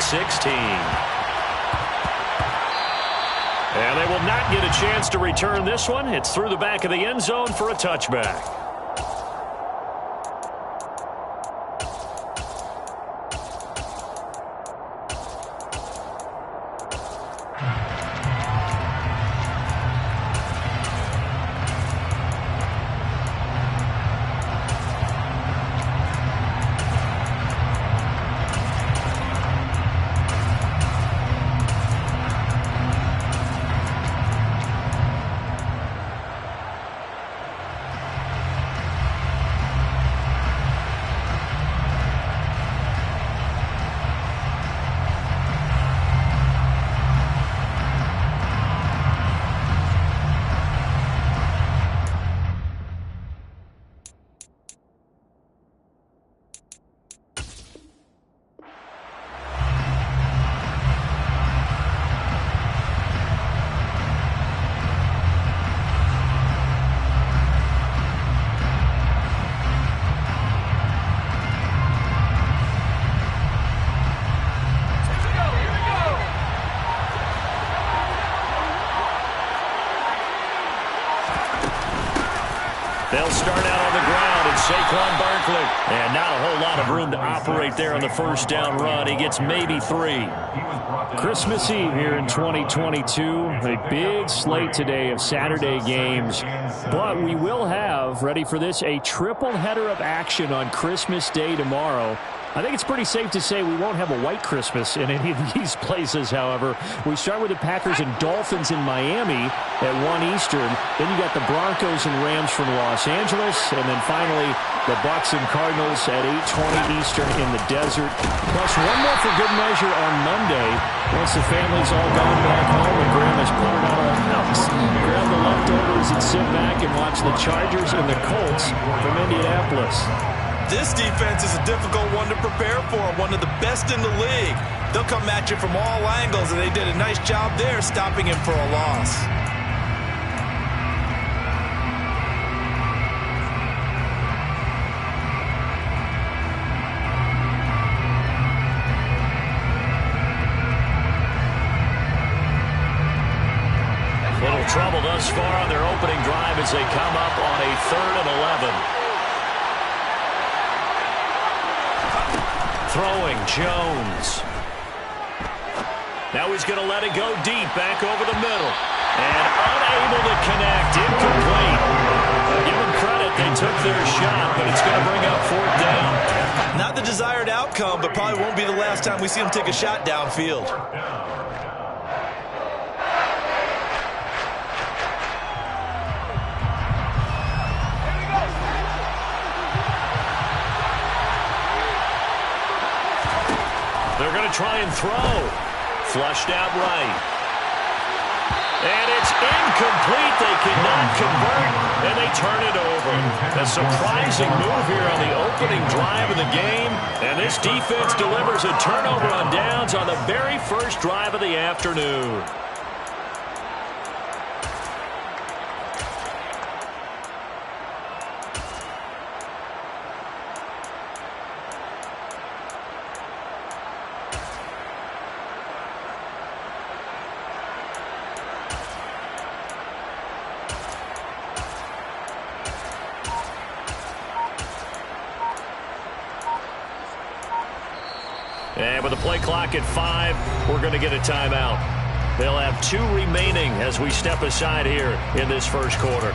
16. And they will not get a chance to return this one. It's through the back of the end zone for a touchback. They'll start out on the ground, and Saquon Barkley. And not a whole lot of room to operate there on the first down run. He gets maybe 3. Christmas Eve here in 2022. A big slate today of Saturday games. But we will have, ready for this, a triple header of action on Christmas Day tomorrow. I think it's pretty safe to say we won't have a white Christmas in any of these places, however. We start with the Packers and Dolphins in Miami at 1 Eastern. Then you got the Broncos and Rams from Los Angeles. And then finally, the Bucs and Cardinals at 8:20 Eastern in the desert. Plus one more for good measure on Monday. Once the family's all gone back home and Grandma's put it on the house. Grab the leftovers and sit back and watch the Chargers and the Colts from Indianapolis. This defense is a difficult one to prepare for, one of the best in the league. They'll come at you from all angles, and they did a nice job there stopping him for a loss. Little trouble thus far on their opening drive as they come up on a 3rd and 11. Throwing, Jones. Now he's going to let it go deep, back over the middle. And unable to connect, incomplete. Give them credit, they took their shot, but it's going to bring up 4th down. Not the desired outcome, but probably won't be the last time we see him take a shot downfield. They're going to try and throw. Flushed out right. And it's incomplete. They cannot convert, and they turn it over. A surprising move here on the opening drive of the game. And this defense delivers a turnover on downs on the very first drive of the afternoon. And with the play clock at 5, we're going to get a timeout. They'll have 2 remaining as we step aside here in this first quarter.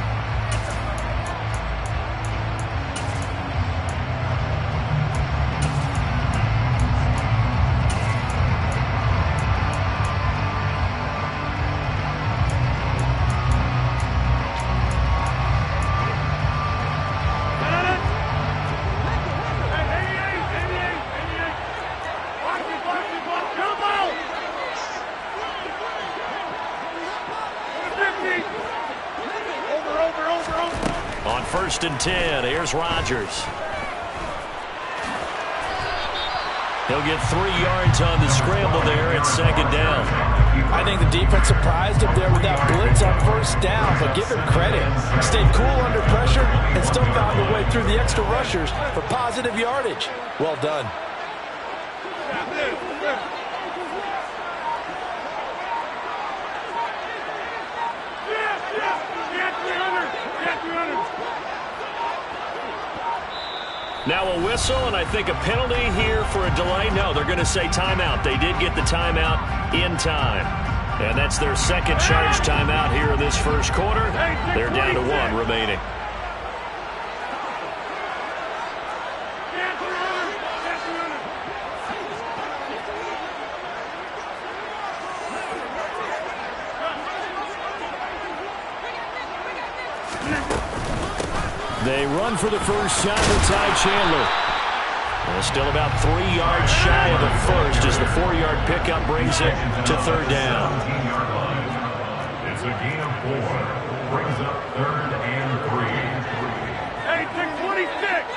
On 1st and 10, here's Rodgers. He'll get 3 yards on the scramble there at 2nd down. I think the defense surprised him there with that blitz on 1st down, but give him credit. Stayed cool under pressure and still found a way through the extra rushers for positive yardage. Well done. Now a whistle, and I think a penalty here for a delay. No, they're going to say timeout. They did get the timeout in time. And that's their second charge timeout here in this first quarter. They're down to 1 remaining. They run for the first time with Ty Chandler. Well, still about 3 yards shy of the first as the 4-yard pickup brings it to third down. It's a gain of 4. Brings up 3rd and 3. Hey, 626.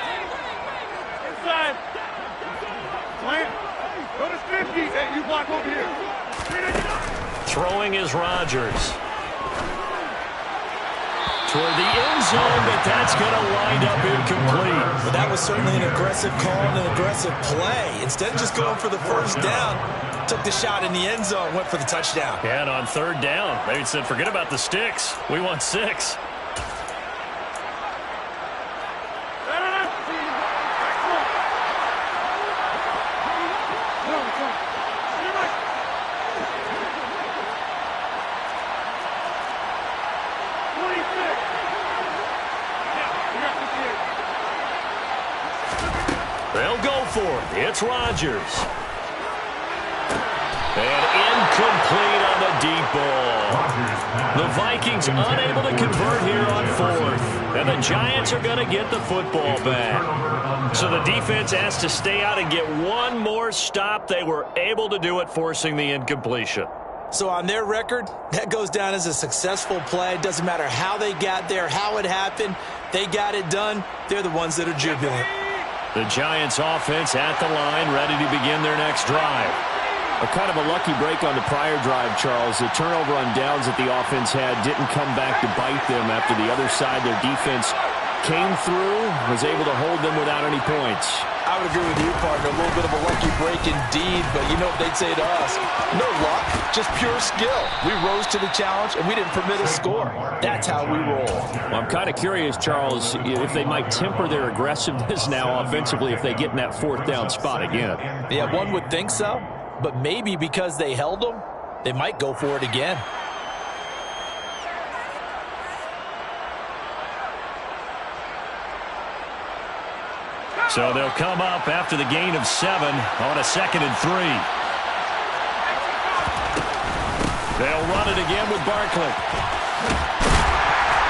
Inside. Plant. Go to 50. Hey, you block over here. Throwing is Rodgers. Toward the end zone, but that's going to wind up incomplete. But that was certainly an aggressive call and an aggressive play. Instead of just going for the first down, took the shot in the end zone, went for the touchdown. Yeah, and on third down, they said, forget about the sticks. We want 6. They'll go for it. It's Rodgers. And incomplete on the deep ball. The Vikings unable to convert here on 4th. And the Giants are going to get the football back. So the defense has to stay out and get one more stop. They were able to do it, forcing the incompletion. So on their record, that goes down as a successful play. It doesn't matter how they got there, how it happened. They got it done. They're the ones that are jubilant. The Giants offense at the line, ready to begin their next drive. A kind of a lucky break on the prior drive, Charles. The turnover on downs that the offense had didn't come back to bite them after the other side. Their defense came through, was able to hold them without any points. I would agree with you, partner. A little bit of a lucky break indeed, but you know what they'd say to us? No luck, just pure skill. We rose to the challenge, and we didn't permit a score. That's how we roll. Well, I'm kind of curious, Charles, if they might temper their aggressiveness now offensively if they get in that 4th down spot again. Yeah, one would think so, but maybe because they held them, they might go for it again. So they'll come up after the gain of 7 on a 2nd and 3. They'll run it again with Barkley.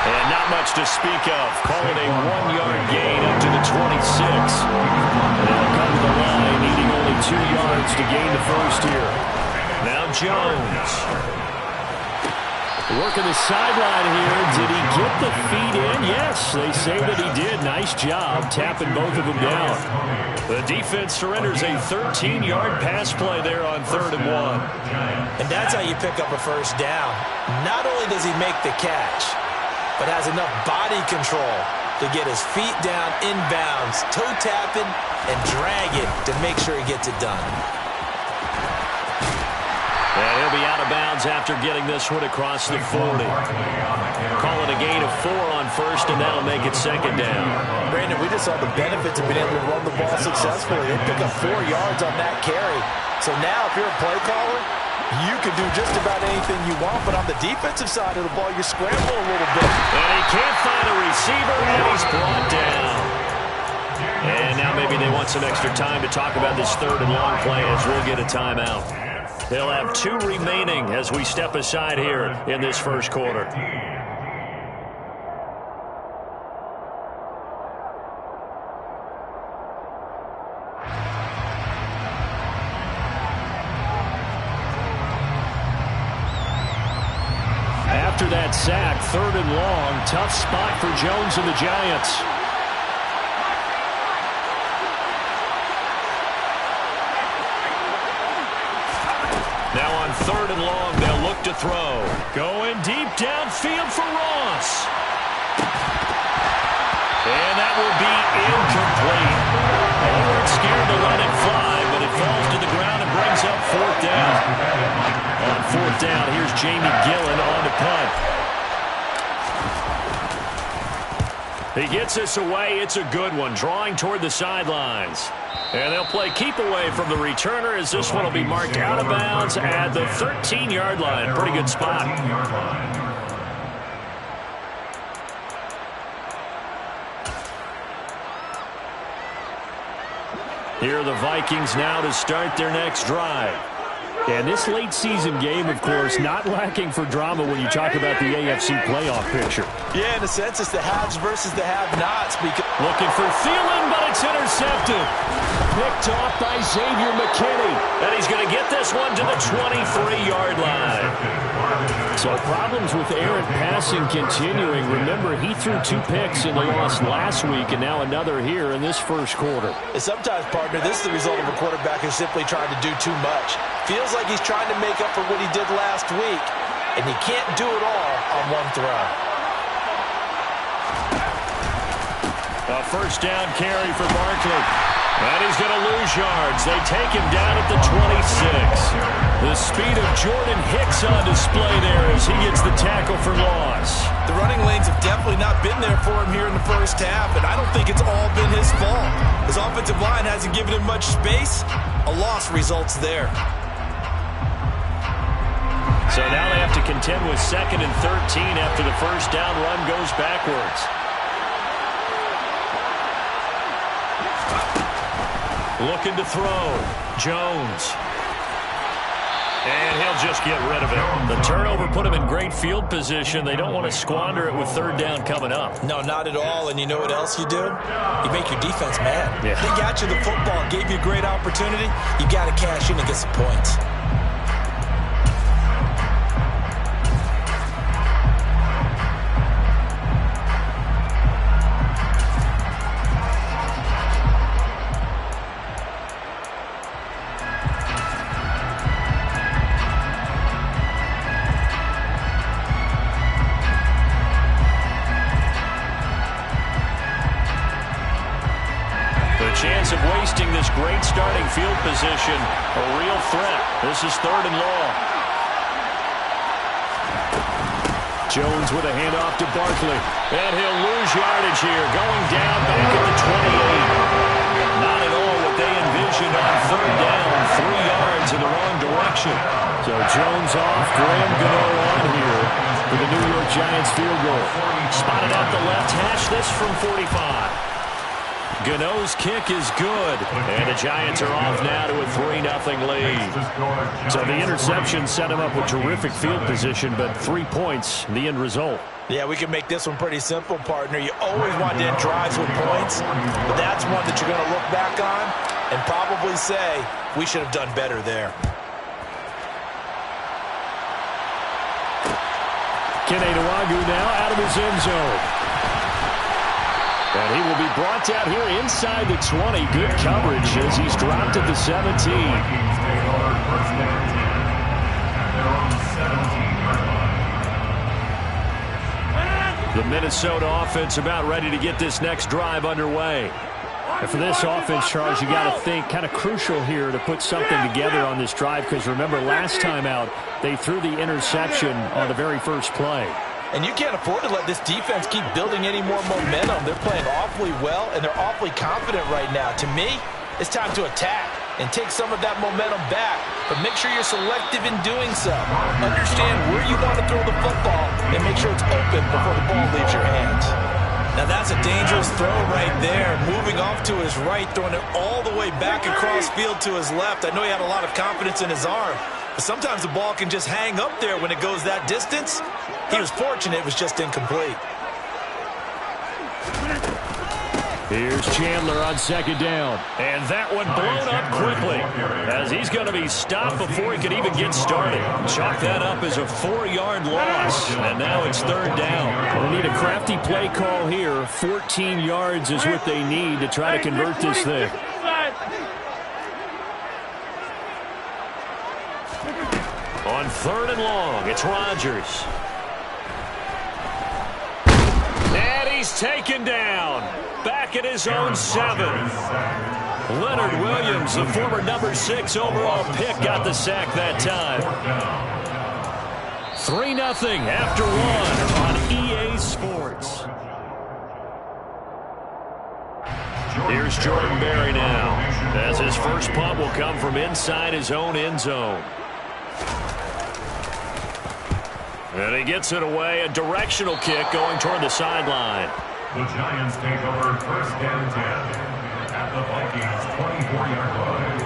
And not much to speak of. Call it a 1-yard gain up to the 26. They'll come to the line, needing only 2 yards to gain the first here. Now Jones. Working the sideline here. Did he get the feet in? Yes, they say that he did. Nice job tapping both of them down. The defense surrenders a 13-yard pass play there on 3rd and 1. And that's how you pick up a first down. Not only does he make the catch, but has enough body control to get his feet down inbounds, toe tapping, and dragging to make sure he gets it done. And he'll be out of bounds after getting this one across the 40. Call it a gain of 4 on 1st, and that'll make it 2nd down. Brandon, we just saw the benefits of being able to run the ball successfully. They pick up 4 yards on that carry. So now if you're a play caller, you can do just about anything you want, but on the defensive side of the ball, you scramble a little bit. And he can't find a receiver, and he's brought down. And now maybe they want some extra time to talk about this 3rd and long play as we'll get a timeout. They'll have 2 remaining as we step aside here in this first quarter. After that sack, 3rd and long, tough spot for Jones and the Giants. Now on 3rd and long, they'll look to throw. Going deep downfield for Ross. And that will be incomplete. They weren't scared to let it fly, but it falls to the ground and brings up 4th down. On 4th down, here's Jamie Gillen on to punt. He gets this away. It's a good one, drawing toward the sidelines. And they'll play keep away from the returner as this one will be marked out of bounds at the 13-yard line. Pretty good spot. Here are the Vikings now to start their next drive. And this late season game, of course, not lacking for drama when you talk about the AFC playoff picture. Yeah, in a sense, it's the haves versus the have-nots. Looking for Thielen, but it's intercepted. Picked off by Xavier McKinney. And he's going to get this one to the 23-yard line. So problems with errant passing continuing. Remember, he threw 2 picks in the loss last week, and now another here in this first quarter. And sometimes, partner, this is the result of a quarterback who's simply trying to do too much. Feels like he's trying to make up for what he did last week, and you can't do it all on one throw. A first down carry for Barkley. And he's going to lose yards. They take him down at the 26. The speed of Jordan Hicks on display there as he gets the tackle for loss. The running lanes have definitely not been there for him here in the first half, and I don't think it's all been his fault. His offensive line hasn't given him much space. A loss results there. So now they have to contend with 2nd and 13 after the first down run goes backwards. Looking to throw. Jones. And he'll just get rid of it. The turnover put him in great field position. They don't want to squander it with 3rd down coming up. No, not at all. And you know what else you do? You make your defense mad. Yeah. They got you the football, gave you a great opportunity. You got to cash in and get some points. Chance of wasting this great starting field position. A real threat. This is 3rd and long. Jones with a handoff to Barkley. And he'll lose yardage here. Going down back at the 28. Not at all what they envisioned on 3rd down. 3 yards in the wrong direction. So Jones off. Graham Gano on here for the New York Giants field goal. Spotted off the left hash. This from 45. Gano's kick is good. And the Giants are off now to a 3-0 lead. So the interception set him up with terrific field position, but 3 points, the end result. Yeah, we can make this one pretty simple, partner. You always want to end drives with points, but that's one that you're going to look back on and probably say, we should have done better there. Kene Nwangwu now out of his end zone. And he will be brought down here inside the 20. Good coverage as he's dropped at the 17. The Minnesota offense about ready to get this next drive underway. And for this offense, Charles, you got to think kind of crucial here to put something together on this drive, because remember last time out they threw the interception on the very first play. And you can't afford to let this defense keep building any more momentum. They're playing awfully well, and they're awfully confident right now. To me, it's time to attack and take some of that momentum back. But make sure you're selective in doing so. Understand where you want to throw the football and make sure it's open before the ball leaves your hands. Now that's a dangerous throw right there. Moving off to his right, throwing it all the way back across field to his left. I know he had a lot of confidence in his arm, but sometimes the ball can just hang up there when it goes that distance. He was fortunate it was just incomplete. Here's Chandler on 2nd down. And that one blown up quickly as he's going to be stopped before he could even get started. Chalk that up as a 4-yard loss. And now it's 3rd down. They need a crafty play call here. 14 yards is what they need to try to convert this thing. On 3rd and long, it's Rodgers. And he's taken down. Back at his own 7. Leonard Williams, the former number 6 overall pick, got the sack that time. 3-0 after 1 on EA Sports. Here's Jordan Berry now, as his first punt will come from inside his own end zone. And he gets it away, a directional kick going toward the sideline. The Giants take over first and 10 at the Vikings 24-yard line.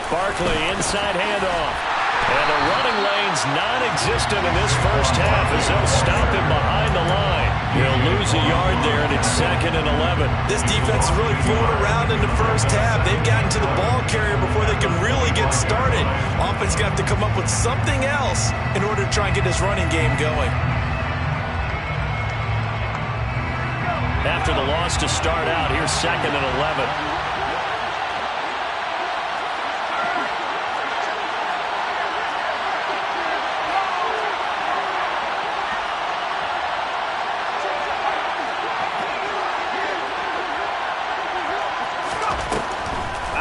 Barkley, inside handoff. And the running lane's non-existent in this first half as they'll stop him behind the line. He'll lose a yard there, and it's 2nd and 11. This defense is really floating around in the first half. They've gotten to the ball carrier before they can really get started. Offense got to come up with something else in order to try and get this running game going. After the loss to start out, here's 2nd and 11.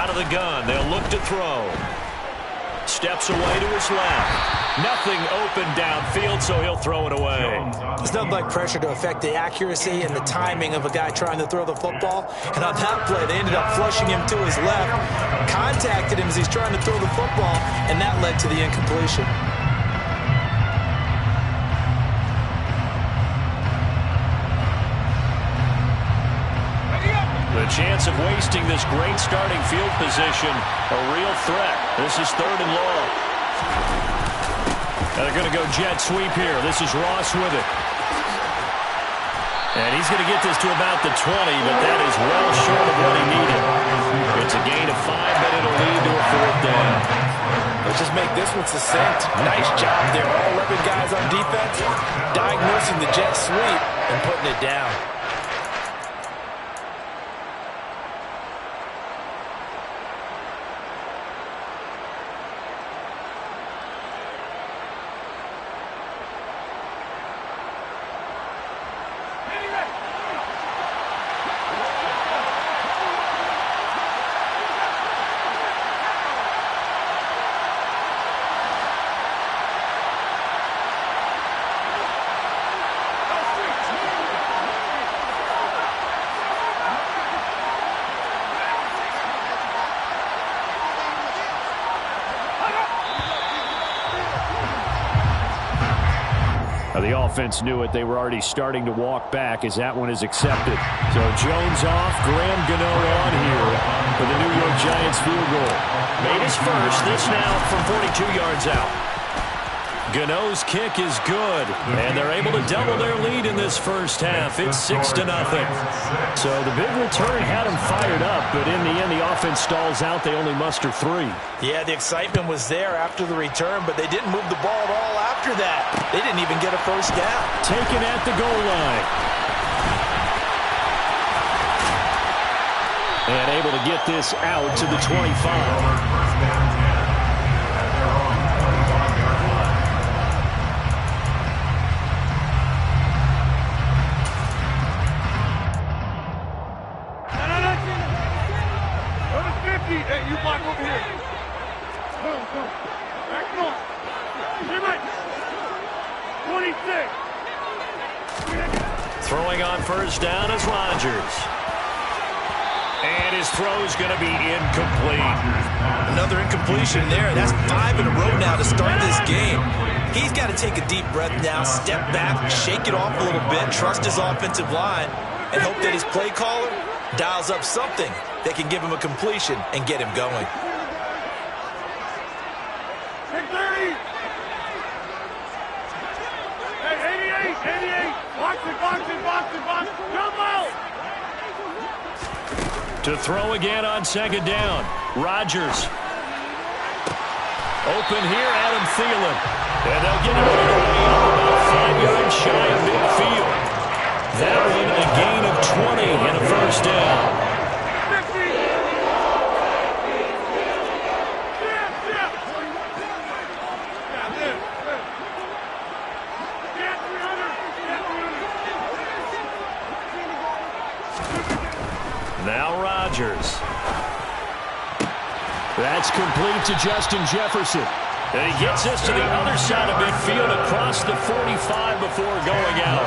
The gun. They'll look to throw. Steps away to his left. Nothing open downfield, so he'll throw it away. There's nothing like pressure to affect the accuracy and the timing of a guy trying to throw the football. And on that play, they ended up flushing him to his left, contacted him as he's trying to throw the football, and that led to the incompletion. The chance of wasting this great starting field position, a real threat. This is 3rd and long. And they're going to go jet sweep here. This is Ross with it. And he's going to get this to about the 20, but that is well short of what he needed. It's a gain of 5, but it'll lead to a 4th down. Let's just make this one succinct. Nice job there. All 11 guys on defense diagnosing the jet sweep and putting it down. The offense knew it. They were already starting to walk back as that one is accepted. So Jones off, Graham Gano on here for the New York Giants field goal. Made his first. This now from 42 yards out. Gano's kick is good, and they're able to double their lead in this first half. It's 6-0. So the big return had them fired up, but in the end, the offense stalls out. They only muster 3. Yeah, the excitement was there after the return, but they didn't move the ball at all after that. They didn't even get a first down. Taken at the goal line. And able to get this out to the 25. Hey, you block over here. Go. Back north. Here, mate. 26. Throwing on first down is Rodgers. And his throw's going to be incomplete. Another incompletion there. That's 5 in a row now to start this game. He's got to take a deep breath now, step back, shake it off a little bit, trust his offensive line, and hope that his play caller dials up something that can give him a completion and get him going. Hey, 88. Box. Come out. To throw again on second down. Rodgers. Open here, Adam Thielen. And they'll get it about 5 yards shy of midfield. That one a gain of 20 and a first down. Now Rodgers. That's complete to Justin Jefferson. And he gets this to the other side of midfield across the 45 before going out.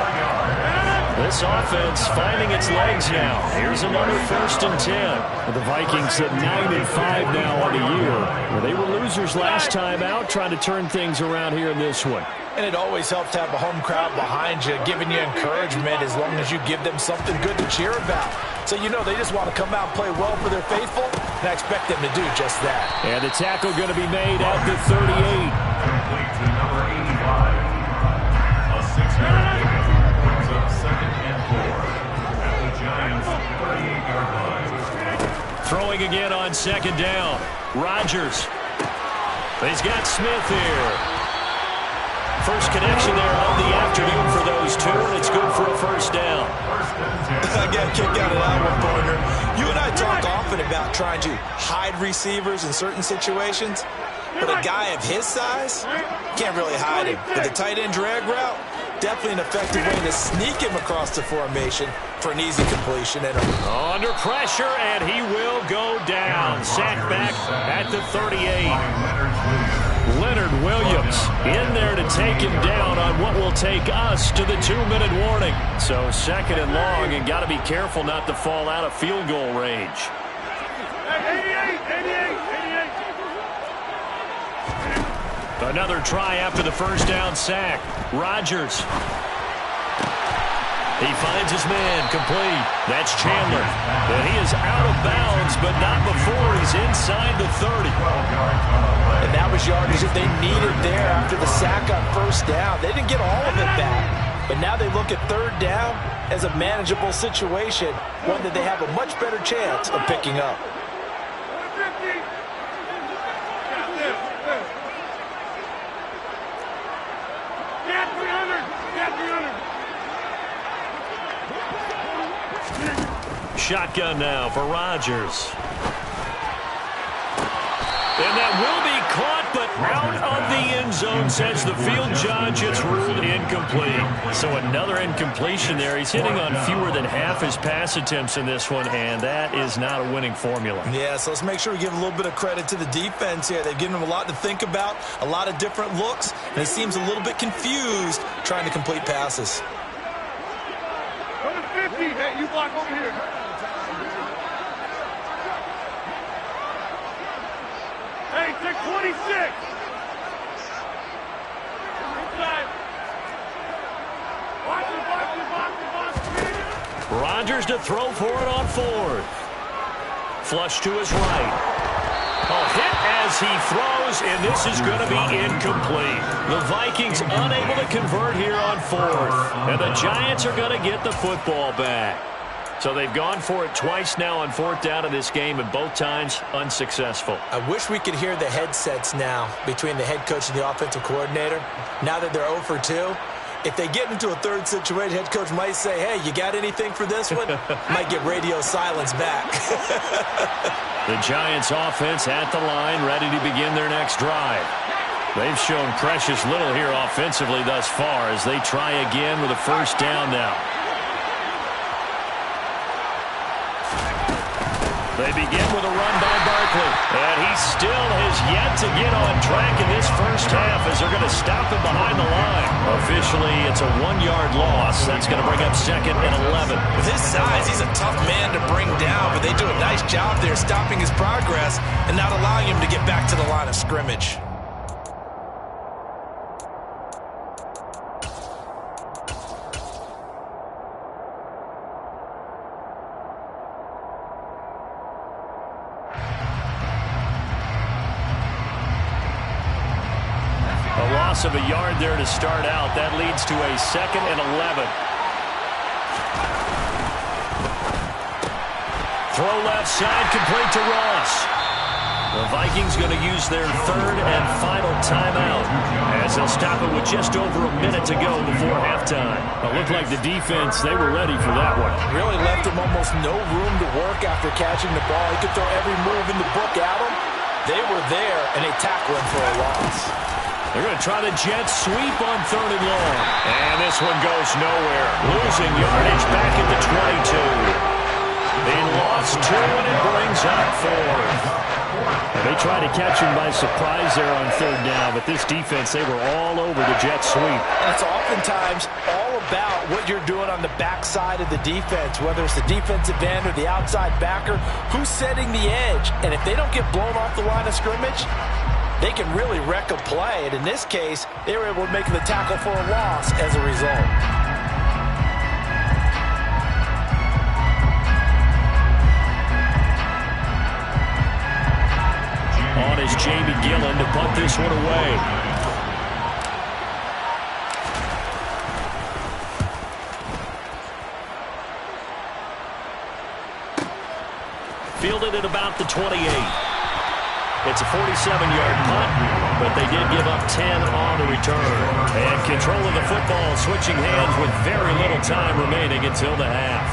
This offense finding its legs now. Here's another 1st and 10. The Vikings at 9-5 now on the year. They were losers last time out, trying to turn things around here in this one. And it always helps to have a home crowd behind you, giving you encouragement as long as you give them something good to cheer about. So you know they just want to come out and play well for their faithful, and I expect them to do just that. And the tackle going to be made at the 38. Complete to number 85. A 6-yard pickup brings up 2nd and 4 at the Giants' 38-yard line. Throwing again on 2nd down. Rodgers. He's got Smith here. First connection there of the afternoon for those two, and it's good for a 1st down. I got a kick out of that one, partner. You and I talk often about trying to hide receivers in certain situations, but a guy of his size can't really hide him. But the tight end drag route, definitely an effective way to sneak him across the formation for an easy completion. And under pressure, and he will go down. Sacked back at the 38. Leonard Williams in there to take him down on what will take us to the 2-minute warning. So 2nd and long, and got to be careful not to fall out of field goal range. 88. Another try after the 1st down sack. Rodgers. He finds his man, complete. That's Chandler. And he is out of bounds, but not before he's inside the 30. And that was yardage that they needed there after the sack on 1st down. They didn't get all of it back, but now they look at 3rd down as a manageable situation, one that they have a much better chance of picking up. Shotgun now for Rodgers. And that will be caught, but out of the end zone, says the field judge. It's ruled incomplete. So another incompletion there. He's hitting on fewer than half his pass attempts in this one, and that is not a winning formula. Yeah, so let's make sure we give a little bit of credit to the defense here. They've given him a lot to think about, a lot of different looks, and he seems a little bit confused trying to complete passes. Number 50, hey, you block over here. Hey, take 26. Inside. Watch it. Rodgers to throw for it on 4th. Flush to his right. A hit as he throws, and this is going to be incomplete. The Vikings unable to convert here on 4th. And the Giants are going to get the football back. So they've gone for it twice now on 4th down in this game, and both times unsuccessful. I wish we could hear the headsets now between the head coach and the offensive coordinator. Now that they're 0 for 2, if they get into a 3rd situation, head coach might say, hey, you got anything for this one? Might get radio silence back. The Giants offense at the line, ready to begin their next drive. They've shown precious little here offensively thus far as they try again with a 1st down now. They begin with a run by Barkley. And he still has yet to get on track in this 1st half as they're going to stop him behind the line. Officially, it's a 1-yard loss. That's going to bring up 2nd and 11. With his size, he's a tough man to bring down, but they do a nice job there stopping his progress and not allowing him to get back to the line of scrimmage. Of a yard there to start out. That leads to a 2nd and 11. Throw left side, complete to Ross. The Vikings going to use their 3rd and final timeout as they'll stop it with just over a minute to go before halftime. It looked like the defense, they were ready for that one. Really left him almost no room to work after catching the ball. He could throw every move in the book at him. They were there, and they tackled him for a loss. They're going to try the jet sweep on 3rd and long. And this one goes nowhere. Losing yardage back at the 22. They lost loss 2, and it brings up 4th. They tried to catch him by surprise there on 3rd down, but this defense, they were all over the jet sweep. It's oftentimes all about what you're doing on the backside of the defense, whether it's the defensive end or the outside backer, who's setting the edge. And if they don't get blown off the line of scrimmage, they can really wreck a play. And in this case, they were able to make the tackle for a loss as a result. On is Jamie Gillen to punt this one away. Fielded at about the 28. It's a 47-yard punt, but they did give up 10 on the return. And control of the football, switching hands with very little time remaining until the half.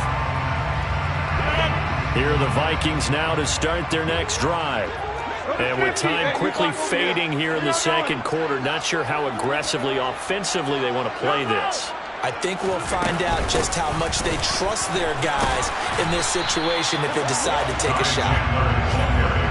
Here are the Vikings now to start their next drive. And with time quickly fading here in the second quarter, not sure how aggressively, offensively they want to play this. I think we'll find out just how much they trust their guys in this situation if they decide to take a shot.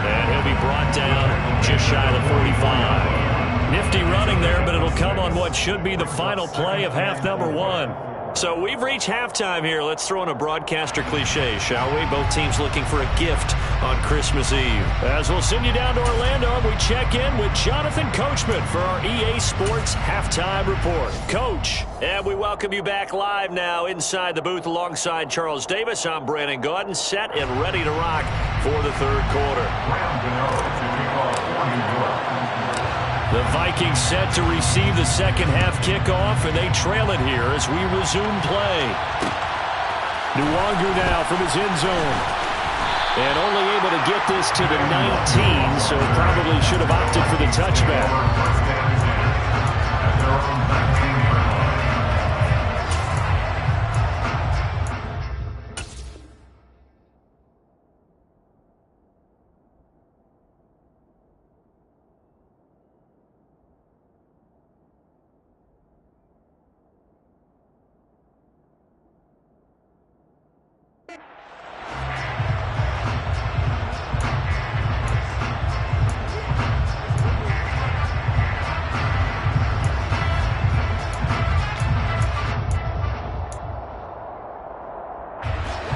And he'll be brought down just shy of the 45. Nifty running there, but it'll come on what should be the final play of half number 1. So we've reached halftime here. Let's throw in a broadcaster cliche, shall we? Both teams looking for a gift on Christmas Eve. As we'll send you down to Orlando, we check in with Jonathan Coachman for our EA Sports Halftime Report. Coach. And we welcome you back live now inside the booth alongside Charles Davis. I'm Brandon Gaudin, set and ready to rock for the third quarter. The Vikings set to receive the second half kickoff, and they trail it here as we resume play. Nwangu now from his end zone. And only able to get this to the 19, so probably should have opted for the touchback.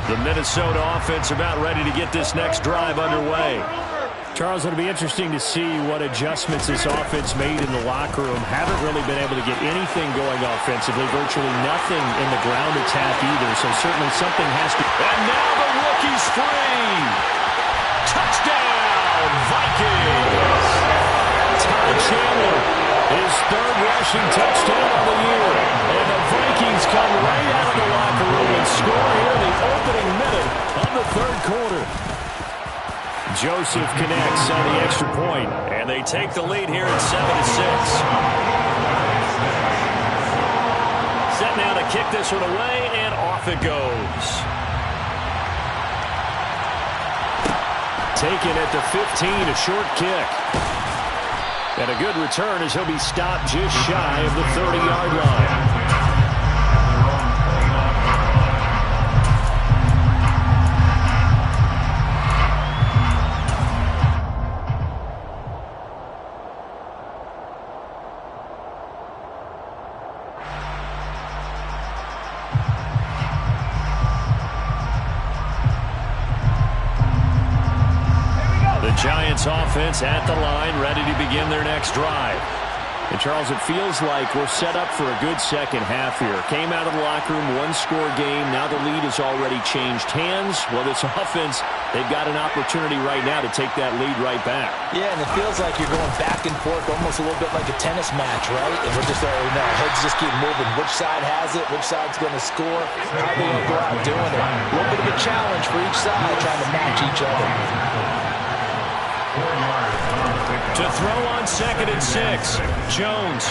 The Minnesota offense about ready to get this next drive underway. Charles, it'll be interesting to see what adjustments this offense made in the locker room. Haven't really been able to get anything going offensively. Virtually nothing in the ground attack either. So certainly something has to... And now the rookie's free. Touchdown, Vikings. Todd Chandler, his third rushing touchdown of the year. And the Vikings come right out of the locker room and score here in the opening minute of the third quarter. Joseph connects on the extra point. And they take the lead here at 7-6. Set now to kick this one away, and off it goes. Taken at the 15, a short kick. And a good return as he'll be stopped just shy of the 30-yard line. Giants offense at the line, ready to begin their next drive. And Charles, it feels like we're set up for a good second half here. Came out of the locker room, one-score game. Now the lead has already changed hands. Well, this offense, they've got an opportunity right now to take that lead right back. Yeah, and it feels like you're going back and forth, almost a little bit like a tennis match, right? And we're just already know, heads just keep moving. Which side has it? Which side's going to score? How they going to go out doing it? A little bit of a challenge for each side, trying to match each other. To throw on 2nd and 6, Jones.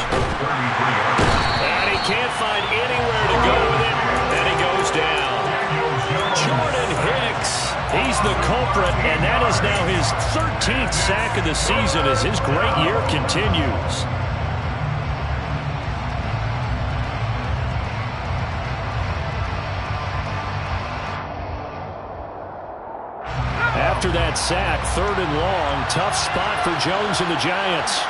And he can't find anywhere to go with it, and he goes down. Jordan Hicks, he's the culprit, and that is now his 13th sack of the season as his great year continues. after that sack. 3rd and long. Tough spot for Jones and the Giants.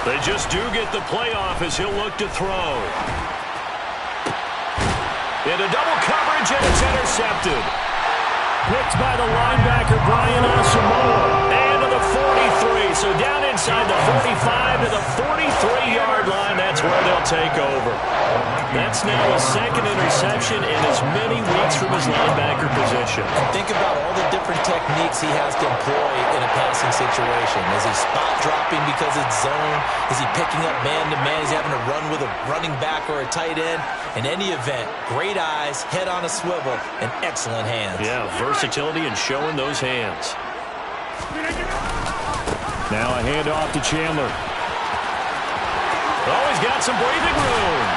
They just do get the playoff as he'll look to throw. Into double coverage, and it's intercepted. Picked by the linebacker, Brian Asamoah. And to the 43. So down inside the 45 to the 43-yard line. That's where they'll take over. That's now a 2nd interception in as many weeks from his linebacker position. Think about all the different techniques he has to employ in a passing situation. Is he spot dropping because it's zone? Is he picking up man-to-man? Is he having to run with a running back or a tight end? In any event, great eyes, head on a swivel, and excellent hands. Yeah, versatility and showing those hands. Now a handoff to Chandler. Oh, he's got some breathing room.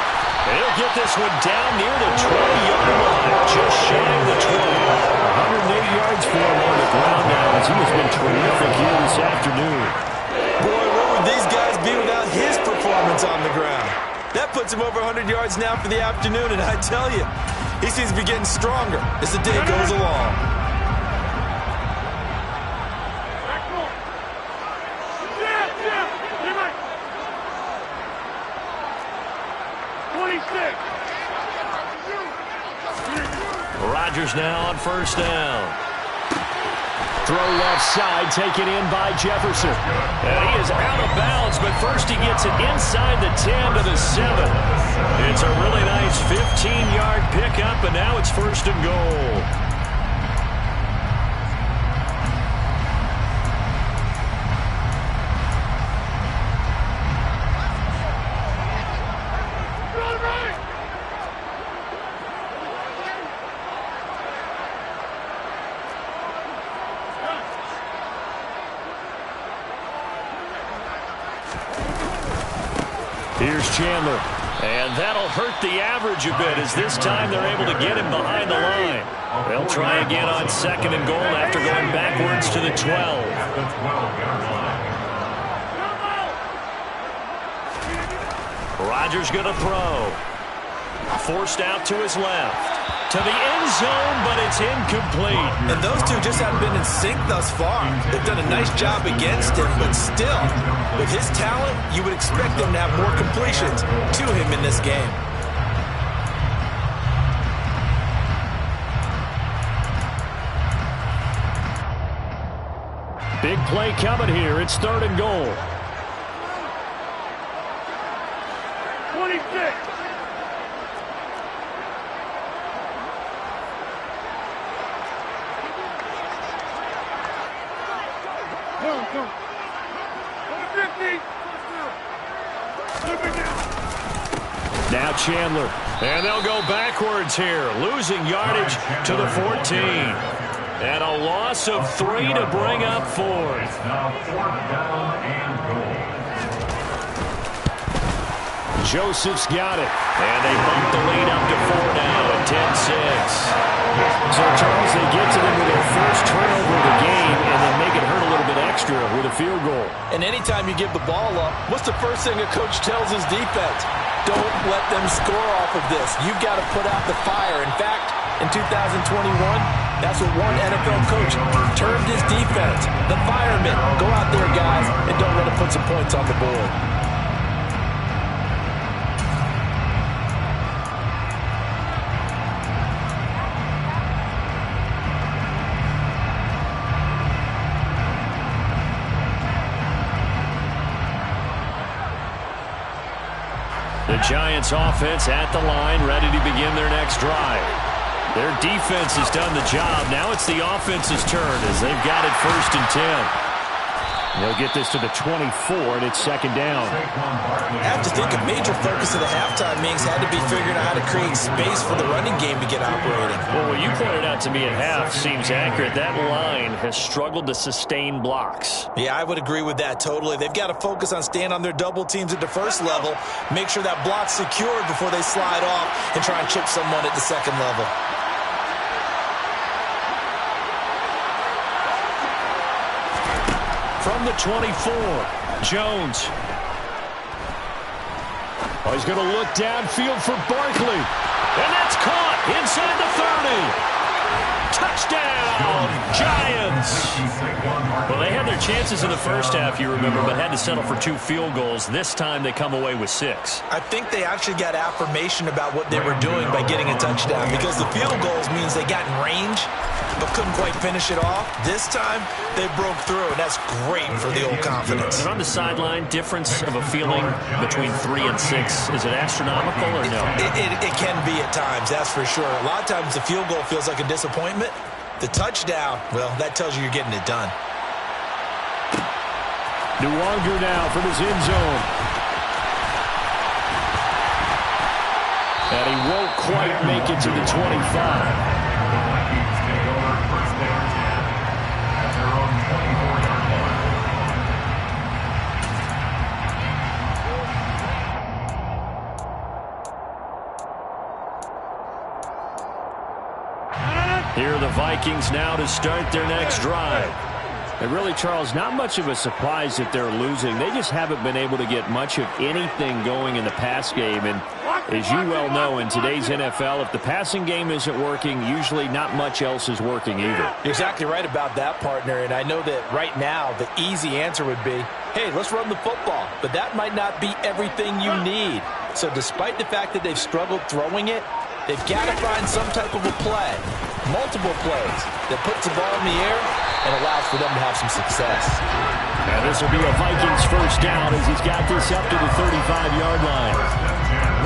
He'll get this one down near the 20-yard line, just shy of the 20. 180 yards for him on the ground now, as he has been terrific here this afternoon. Boy, where would these guys be without his performance on the ground? That puts him over 100 yards now for the afternoon, and I tell you, he seems to be getting stronger as the day goes along. Rodgers now on 1st down. Throw left side, taken in by Jefferson. And he is out of bounds, but first he gets it inside the 10 to the 7. It's a really nice 15-yard pickup, and now it's 1st and goal. Here's Chandler. And that'll hurt the average a bit, as this time they're able to get him behind the line. They'll try again on 2nd and goal after going backwards to the 12. Rodgers going to throw. Forced out to his left. To the end zone, but it's incomplete. And those two just haven't been in sync thus far. They've done a nice job against him, but still, with his talent, you would expect them to have more completions to him in this game. Big play coming here. It's 3rd and goal. 26. Now Chandler. And they'll go backwards here, losing yardage to the 14. And a loss of 3 to bring up 4th. Now 4th down and goal. Joseph's got it. And they bump the lead up to 4 now at 10-6. So, Charles, they get to them with their first turnover of the game and then make it hurt a little bit extra with a field goal. And anytime you give the ball up, what's the first thing a coach tells his defense? Don't let them score off of this. You've got to put out the fire. In fact, in 2021, that's what one NFL coach termed his defense. The firemen. Go out there, guys, and don't let them put some points on the board. The Giants offense at the line, ready to begin their next drive. Their defense has done the job. Now it's the offense's turn as they've got it 1st and 10. They'll get this to the 24, and it's 2nd down. I have to think a major focus of the halftime meetings had to be figuring out how to create space for the running game to get operating. Well, what you pointed out to me at half seems accurate. That line has struggled to sustain blocks. Yeah, I would agree with that totally. They've got to focus on staying on their double teams at the first level, make sure that block's secured before they slide off and try and chip someone at the second level. From the 24, Jones. Oh, he's going to look downfield for Barkley. And that's caught inside the 30. Touchdown, Giants. Well, they had their chances in the first half, you remember, but had to settle for 2 field goals. This time they come away with 6. I think they actually got affirmation about what they were doing by getting a touchdown, because the field goals means they got in range but couldn't quite finish it off. This time they broke through, and that's great for the old confidence. And on the sideline, difference of a feeling between 3 and 6, is it astronomical or no? It can be at times, that's for sure. A lot of times the field goal feels like a disappointment. The touchdown, well, that tells you you're getting it done. Nwonger now from his end zone. And he won't quite make it to the 25. Here are the Vikings now to start their next drive. And really, Charles, not much of a surprise that they're losing. They just haven't been able to get much of anything going in the pass game. And as you well know, in today's NFL, if the passing game isn't working, usually not much else is working either. You're exactly right about that, partner. And I know that right now the easy answer would be, hey, let's run the football. But that might not be everything you need. So despite the fact that they've struggled throwing it, they've got to find some type of a play, multiple plays, that puts the ball in the air and allows for them to have some success. And this will be a Vikings first down as he's got this up to the 35-yard line.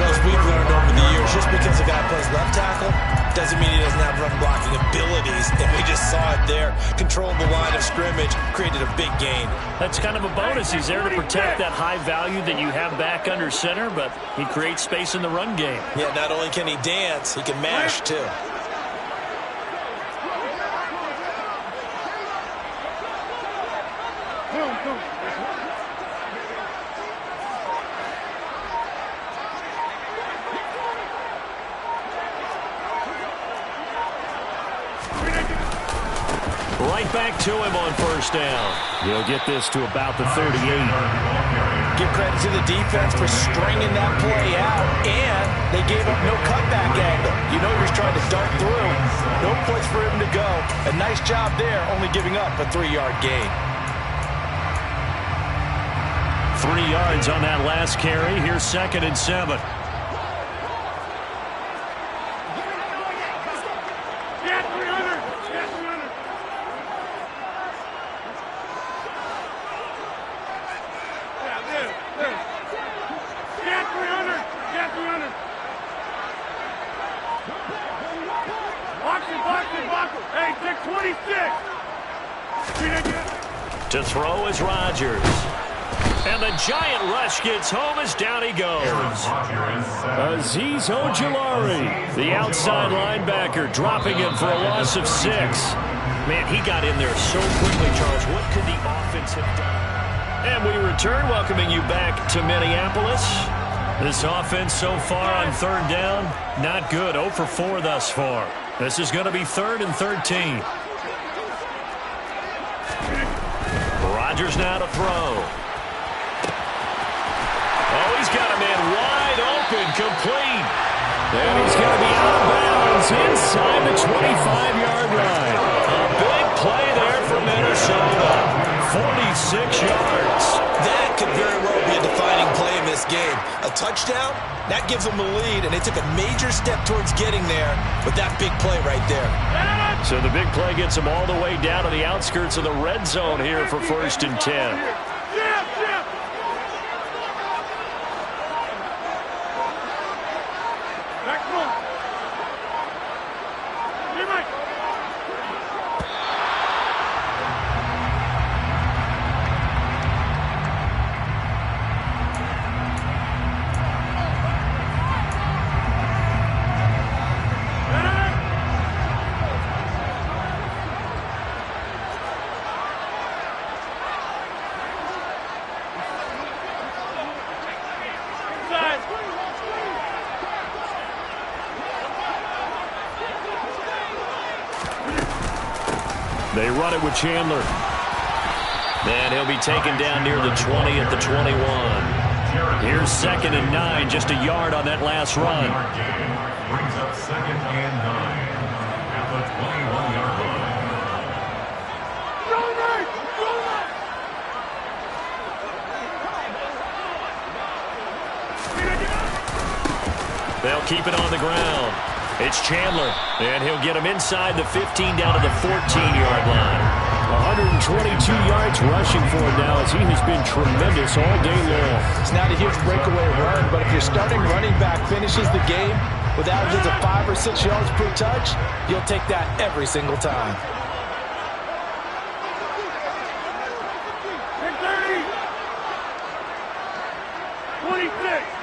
Well, as we've learned over the years, just because a guy plays left tackle doesn't mean he doesn't have run blocking abilities. And we just saw it there. Controlled the line of scrimmage, created a big gain. That's kind of a bonus. He's there to protect that high value that you have back under center, but he creates space in the run game. Yeah, not only can he dance, he can mash too. Right back to him on first down. He'll get this to about the 38. Give credit to the defense for stringing that play out, and they gave up no cutback angle. You know he was trying to dart through. No place for him to go. A nice job there, only giving up a 3-yard gain. 3 yards on that last carry. Here's 2nd and 7. To throw is Rodgers. And the giant rush gets home as down he goes. Azeez Ojulari, the outside linebacker, dropping him for a loss of 6. Man, he got in there so quickly, Charles. What could the offense have done? And we return, welcoming you back to Minneapolis. This offense so far on 3rd down, not good. 0 for 4 thus far. This is going to be 3rd and 13. Rodgers now to throw. Oh, he's got a man wide open, complete. And he's going to be out of bounds inside the 25-yard line. A big play there for Minnesota. 46 yards. That could very well be a defining play in this game. A touchdown, that gives them the lead, and they took a major step towards getting there with that big play right there. So the big play gets them all the way down to the outskirts of the red zone here for 1st and 10. They run it with Chandler. And he'll be taken down near the 20 at the 21. Here's 2nd and 9, just a yard on that last run. Brings up 2nd and 9 at the 21-yard line. They'll keep it on the ground. It's Chandler, and he'll get him inside the 15 down to the 14-yard line. 122 yards rushing for him now as he has been tremendous all day long. It's not a huge breakaway run, but if your starting running back finishes the game with averages of 5 or 6 yards per touch, you'll take that every single time. 26.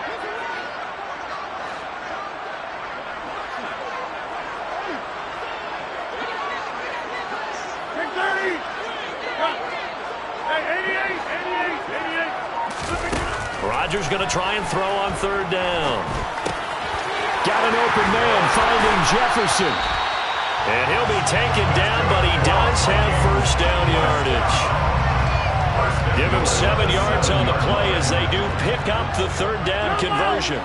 Rodgers going to try and throw on 3rd down. Got an open man finding Jefferson. And he'll be taken down, but he does have 1st down yardage. Give him 7 yards on the play as they do pick up the 3rd down conversion.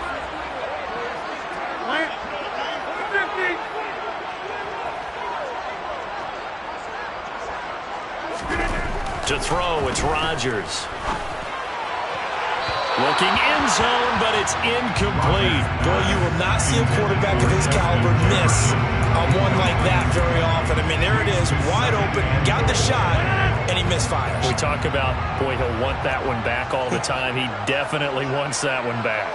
To throw, it's Rodgers. Looking end zone, but it's incomplete. Boy, you will not see a quarterback of his caliber miss on one like that very often. I mean, there it is, wide open, got the shot, and he misfires. We talk about, boy, he'll want that one back all the time. He definitely wants that one back.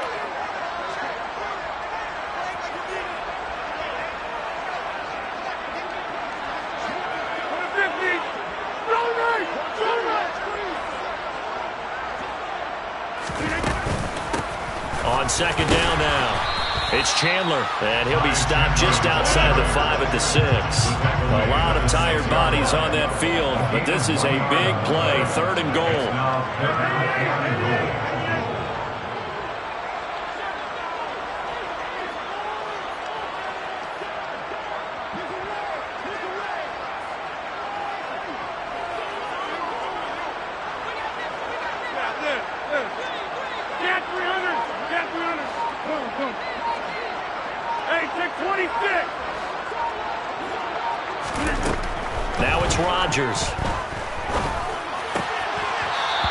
On 2nd down now, it's Chandler, and he'll be stopped just outside the 5 at the 6. A lot of tired bodies on that field, but this is a big play, 3rd and goal. Now it's Rodgers.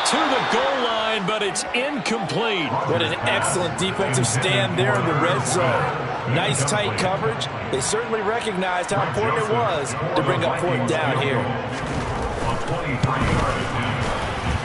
To the goal line, but it's incomplete. What an excellent defensive stand there in the red zone. Nice tight coverage. They certainly recognized how important it was to bring up 4th down here.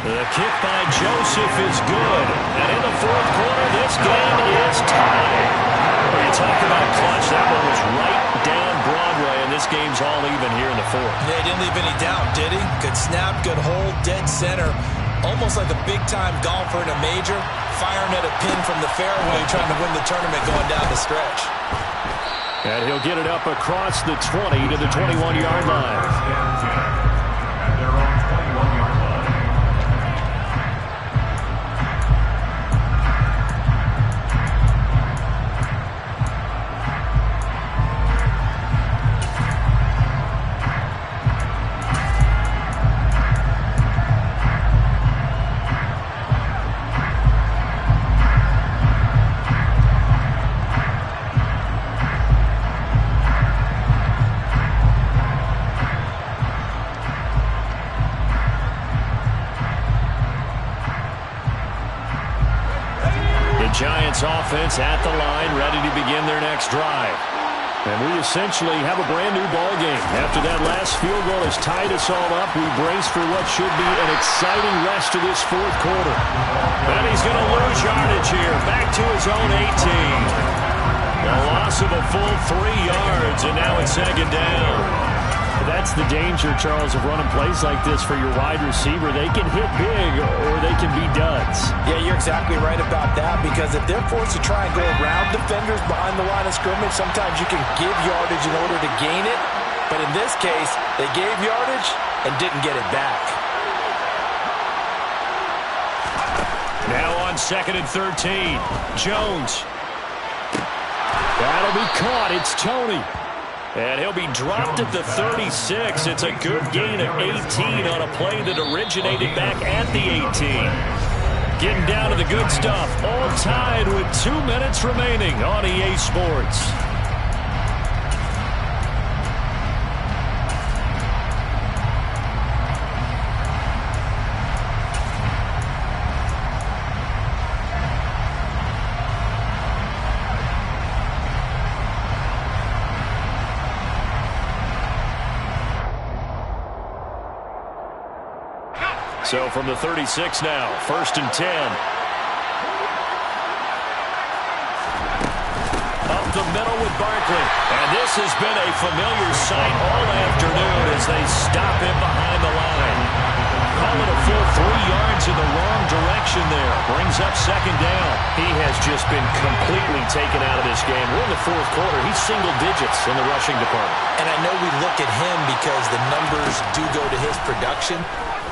The kick by Joseph is good. And in the 4th quarter, this game is tied. When you talk about clutch, that one was right down Broadway, and this game's all even here in the 4th. Yeah, he didn't leave any doubt, did he? Good snap, good hold, dead center. Almost like a big-time golfer in a major, firing at a pin from the fairway, trying to win the tournament going down the stretch. And he'll get it up across the 20 to the 21-yard line. At their own 21-yard line. Giants offense at the line, ready to begin their next drive. And we essentially have a brand new ball game. After that last field goal has tied us all up, we brace for what should be an exciting rest of this 4th quarter. And he's going to lose yardage here, back to his own 18. A loss of a full 3 yards, and now it's 2nd down. That's the danger, Charles, of running plays like this for your wide receiver. They can hit big or they can be duds. Yeah, you're exactly right about that, because if they're forced to try and go around defenders behind the line of scrimmage, sometimes you can give yardage in order to gain it. But in this case, they gave yardage and didn't get it back. Now on 2nd and 13, Jones. That'll be caught. It's Tony. And he'll be dropped at the 36. It's a good gain of 18 on a play that originated back at the 18. Getting down to the good stuff. All tied with 2 minutes remaining on EA Sports. So from the 36 now, 1st and 10. Up the middle with Barkley. And this has been a familiar sight all afternoon as they stop him behind the line. Call it a full 3 yards in the wrong direction there. Brings up 2nd down. He has just been completely taken out of this game. We're in the 4th quarter. He's single digits in the rushing department. And I know we look at him because the numbers do go to his production.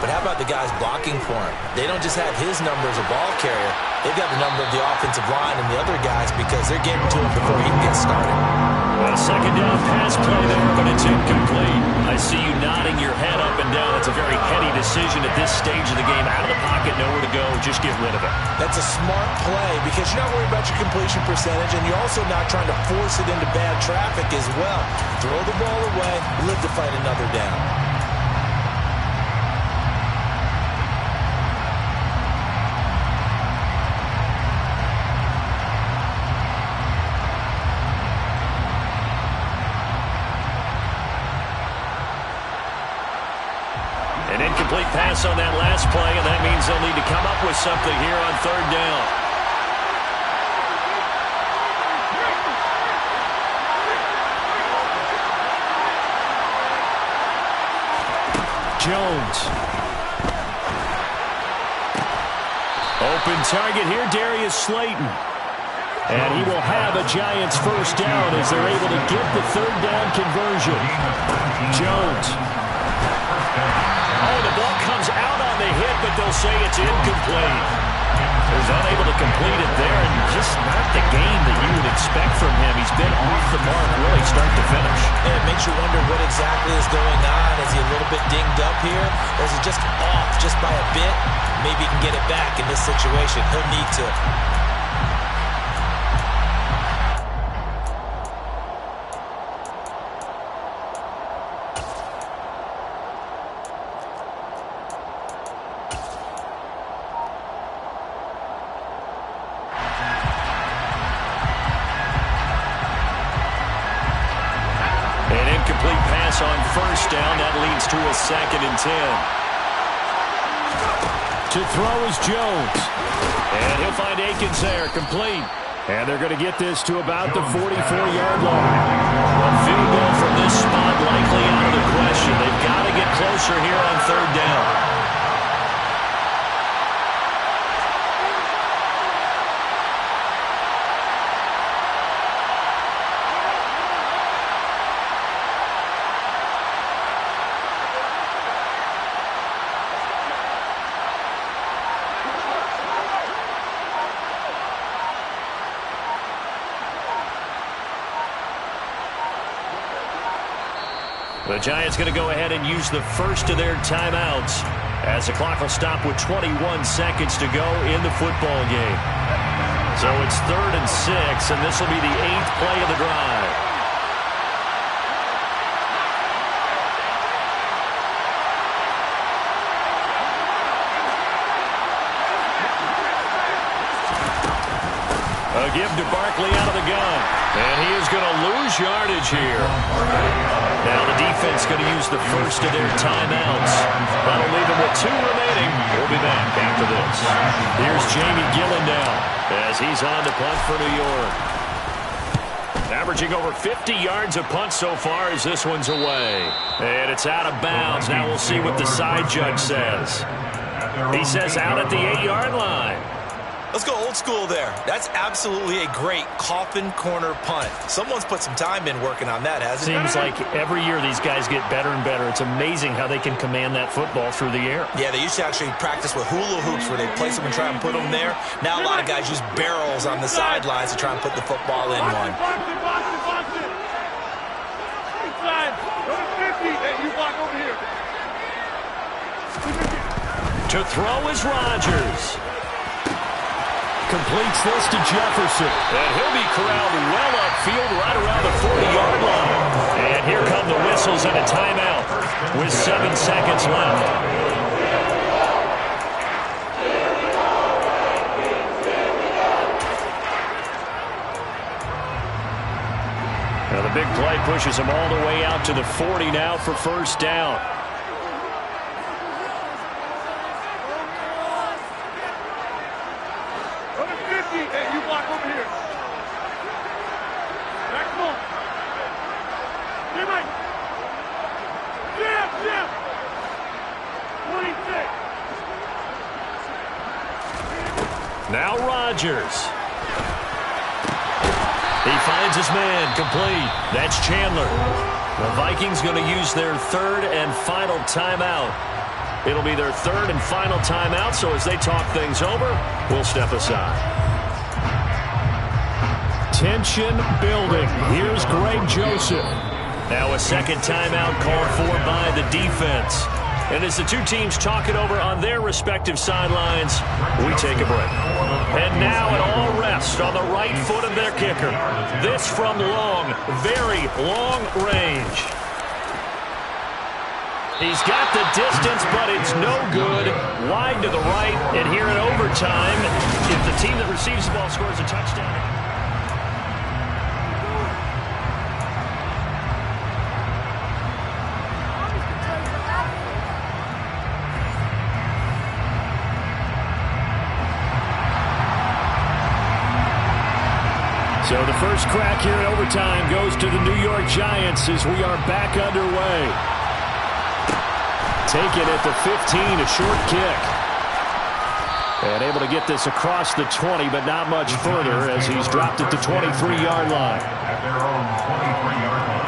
But how about the guys blocking for him? They don't just have his number as a ball carrier. They've got the number of the offensive line and the other guys because they're getting to him before he can get started. A 2nd down pass play there, but it's incomplete. I see you nodding your head up and down. It's a very heady decision at this stage of the game. Out of the pocket, nowhere to go. Just get rid of it. That's a smart play because you're not worried about your completion percentage, and you're also not trying to force it into bad traffic as well. Throw the ball away, live to fight another down. An incomplete pass on that last play, and that means they'll need to come up with something here on 3rd down. Jones. Open target here, Darius Slayton. And he will have a Giants 1st down as they're able to get the 3rd down conversion. Jones. Oh, the ball comes out on the hit, but they'll say it's incomplete. He was unable to complete it there, and just not the game that you would expect from him. He's been off the mark really start to finish. And it makes you wonder what exactly is going on. Is he a little bit dinged up here? Or is he just off just by a bit? Maybe he can get it back in this situation. He'll need to. On 1st down, that leads to a 2nd and 10. To throw is Jones. And he'll find Akins there, complete. And they're going to get this to about the 44-yard line. A field goal from this spot likely out of the question. They've got to get closer here on 3rd down. The Giants going to go ahead and use the first of their timeouts as the clock will stop with 21 seconds to go in the football game. So it's 3rd and 6, and this will be the 8th play of the drive. A give to Barkley out of the gun. And he is going to lose yardage here. Now the defense going to use the first of their timeouts. That'll leave them with 2 remaining. We'll be back after this. Here's Jamie Gillen now as he's on to punt for New York. Averaging over 50 yards a punt so far as this one's away. And it's out of bounds. Now we'll see what the side judge says. He says out at the 8-yard line. Let's go old school there. That's absolutely a great coffin corner punt. Someone's put some time in working on that, hasn't it? Seems like every year these guys get better and better. It's amazing how they can command that football through the air. Yeah, they used to actually practice with hula hoops where they place them and try and put them there. Now a lot of guys use barrels on the sidelines to try and put the football in one. To throw is Rodgers. completes this to Jefferson. And he'll be corralled well upfield right around the 40-yard line. And here come the whistles and a timeout with 7 seconds left. Now the big play pushes him all the way out to the 40 now for first down. Go to 50. Hey, you block over here. Back on. Jimmy. Jim. 26. Now Rodgers. He finds his man, complete. That's Chandler. The Vikings going to use their third and final timeout. It'll be their third and final timeout, so as they talk things over, we'll step aside. Tension building. Here's Greg Joseph. Now a second timeout called for by the defense. And as the two teams talk it over on their respective sidelines, we take a break. And now it all rests on the right foot of their kicker. This from long, very long range. He's got the distance, but it's no good. Wide to the right, and here in overtime, if the team that receives the ball scores a touchdown. So the first crack here in overtime goes to the New York Giants as we are back underway. Taken at the 15, a short kick. And able to get this across the 20, but not much further as he's dropped at the 23-yard line. At their own 23-yard line.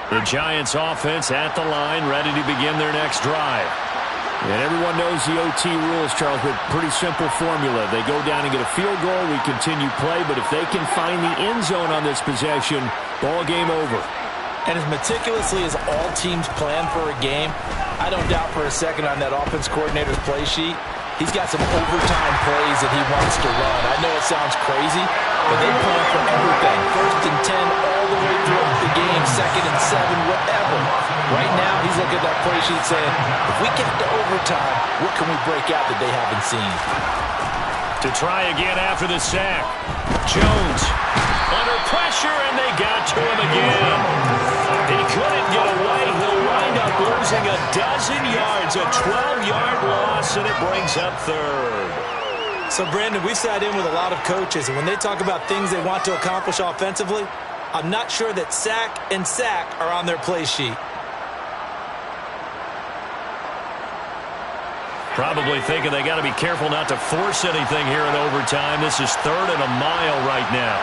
The Giants offense at the line, ready to begin their next drive. And everyone knows the OT rules, Charles, but pretty simple formula. They go down and get a field goal, we continue play, but if they can find the end zone on this possession, ball game over. And as meticulously as all teams plan for a game, I don't doubt for a second on that offense coordinator's play sheet, he's got some overtime plays that he wants to run. I know it sounds crazy, but they plan for everything. 1st and 10 all the way throughout the game, 2nd and 7, whatever. Right now, he's looking at that play sheet saying, if we get to overtime, what can we break out that they haven't seen? To try again after the sack. Jones under pressure, and they got to him again. He couldn't get away. He'll wind up losing a dozen yards, a 12-yard loss, and it brings up third. So, Brandon, we've sat in with a lot of coaches, and when they talk about things they want to accomplish offensively, I'm not sure that sack and sack are on their play sheet. Probably thinking they got to be careful not to force anything here in overtime. This is 3rd and a mile right now.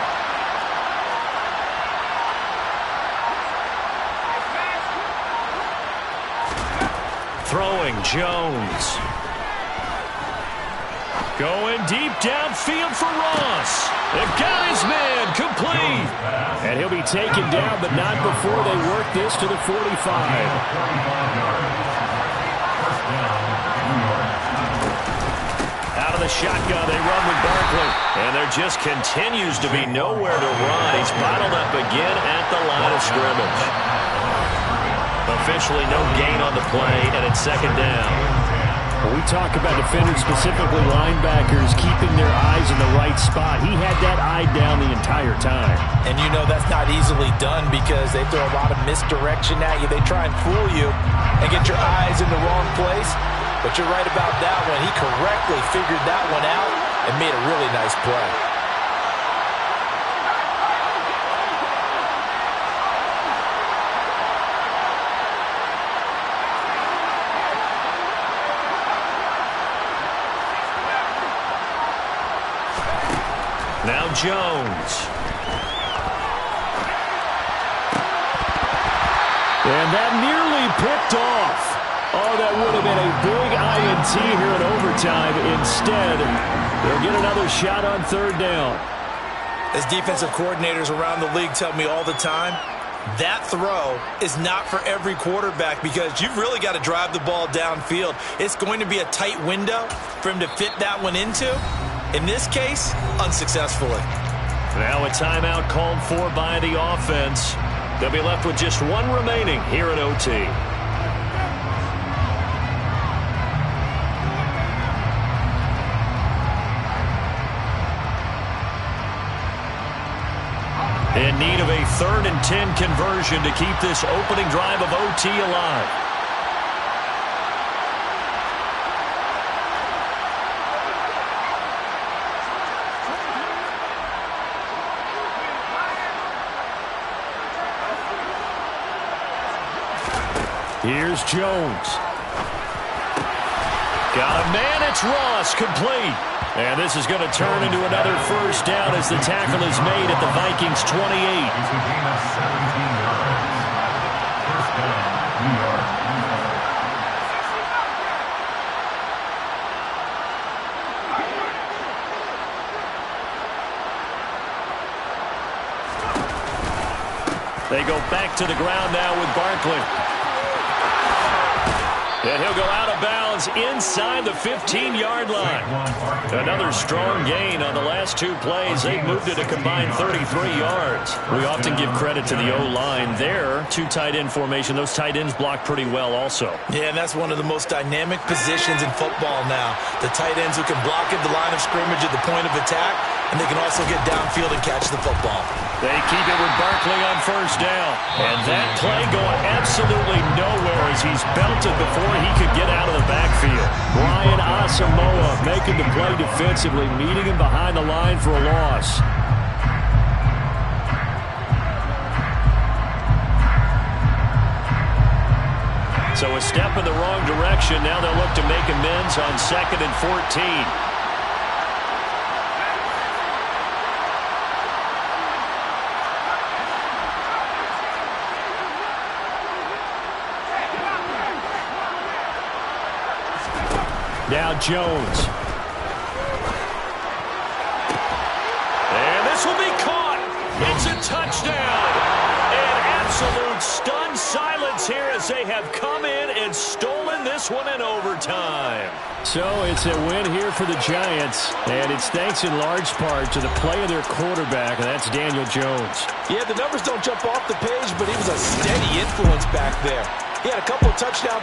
Throwing Jones. Going deep downfield for Ross. They've got his man complete. And he'll be taken down, but not before they work this to the 45. Out of the shotgun, they run with Barkley. And there just continues to be nowhere to run. He's bottled up again at the line of scrimmage. Officially no gain on the play, and it's 2nd down. We talk about defenders, specifically linebackers, keeping their eyes in the right spot. He had that eye down the entire time. And you know that's not easily done because they throw a lot of misdirection at you. They try and fool you and get your eyes in the wrong place. But you're right about that one. He correctly figured that one out and made a really nice play. Now Jones. And that nearly picked off. Oh, that would have been a big INT here in overtime. Instead, they'll get another shot on third down. As defensive coordinators around the league tell me all the time, that throw is not for every quarterback because you've really got to drive the ball downfield. It's going to be a tight window for him to fit that one into. In this case, unsuccessfully. Now a timeout called for by the offense. They'll be left with just one remaining here at OT. In need of a 3rd and 10 conversion to keep this opening drive of OT alive. Here's Jones. Got a man, it's Ross, complete. And this is going to turn into another first down as the tackle is made at the Vikings 28. It's a gain of 17 yards. First down, New York. They go back to the ground now with Barkley. And he'll go out of bounds inside the 15-yard line. Another strong gain on the last 2 plays. They've moved it a combined 33 yards. We often give credit to the O-line there. 2 tight end formation. Those tight ends block pretty well also. Yeah, and that's one of the most dynamic positions in football now. The tight ends who can block at the line of scrimmage at the point of attack, and they can also get downfield and catch the football. They keep it with Barkley on first down. And that play going absolutely nowhere as he's belted before he could get out of the backfield. Brian Asamoah making the play defensively, meeting him behind the line for a loss. So a step in the wrong direction. Now they'll look to make amends on 2nd and 14. Now Jones. And this will be caught. It's a touchdown. An absolute stunned silence here as they have come in and stolen this one in overtime. So it's a win here for the Giants, and it's thanks in large part to the play of their quarterback, and that's Daniel Jones. Yeah, the numbers don't jump off the page, but he was a steady influence back there. He had a couple of touchdown